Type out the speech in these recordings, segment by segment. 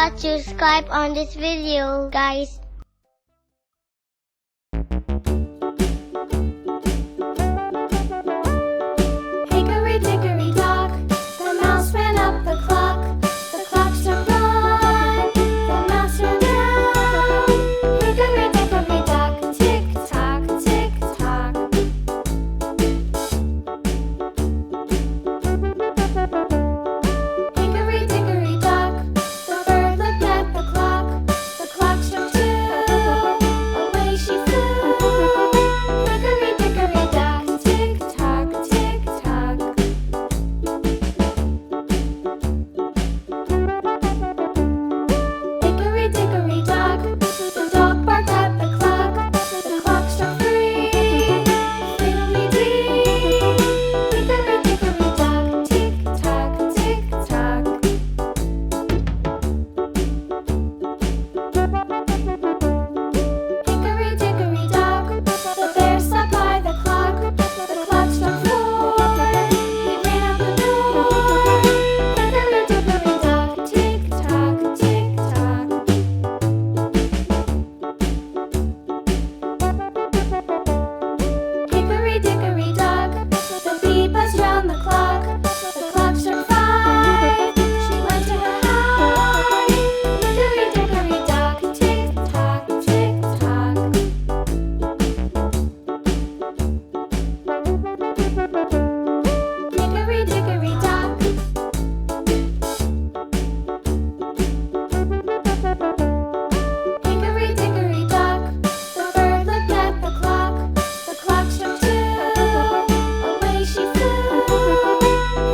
forget to subscribe on this video, guys. Hickory dickory dock, the mouse ran up the clock. The clock struck one, the mouse ran down. Hickory dickory dock, tick tock, tick tock. Hickory dickory dock, the bird looked at the clock. The clock struck two, away she flew. Hickory dickory dock, tick tock, tick tock. Hickory dickory dock, the dog barked at the clock. The clock struck three, fiddly-dee. Hickory dickory dock, tick tock, tick tock. Hickory dickory dock, the bear sat by the clock. The clock struck four, he ran out the door. Hickory dickory dock, tick tock, tick tock. Hickory dickory dock, the bee buzzed round the clock. The clock struck five, she went to her hive. Hickory dickory dock, tick tock, tick tock. Hickory dickory dock. Hickory dickory dock, the bird looked at the clock. The clock struck two, away she flew.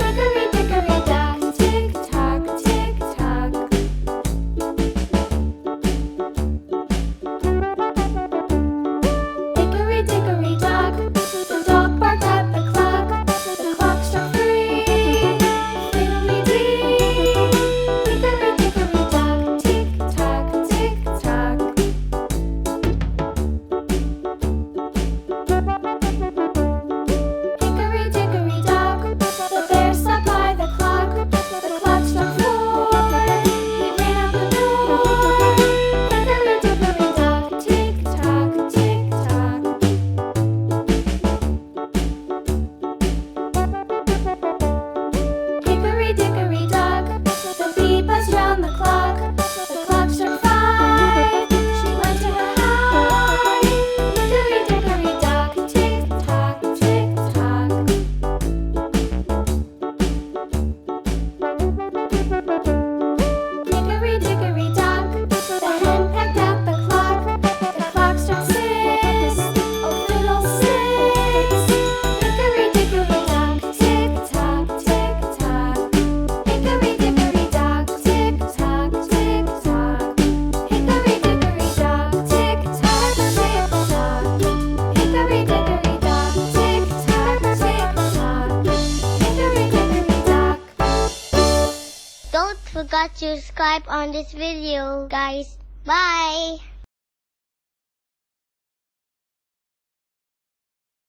Hickory dickory dock, tick tock, tick tock. Hickory dickory dock, the dog barked at the clock. The clock struck three, fiddly-dee. Hickory dickory dock, tick tock, tick tock. Hickory dickory dock, the bear sat by the clock. The clock struck four, he ran out the door. Hickory dickory dock, tick tock, tick tock. Hickory dickory dock, the bee buzzed round the clock. The clock struck five, she went to her hive. Hickory dickory dock, tick tock, tick tock. Hickory dickory dock, the hen pecked at the clock. The clock struck six, oh fiddlesticks. Hickory dickory dock, tick tock, tick tock. Hickory dickory dock, tick tock, tick tock. Hickory dickory dock, tick tock, tick tock. Hickory dickory dock, tick tock, tick tock. Hickory dickory dock. Don't forget to subscribe on this video, guys. Bye.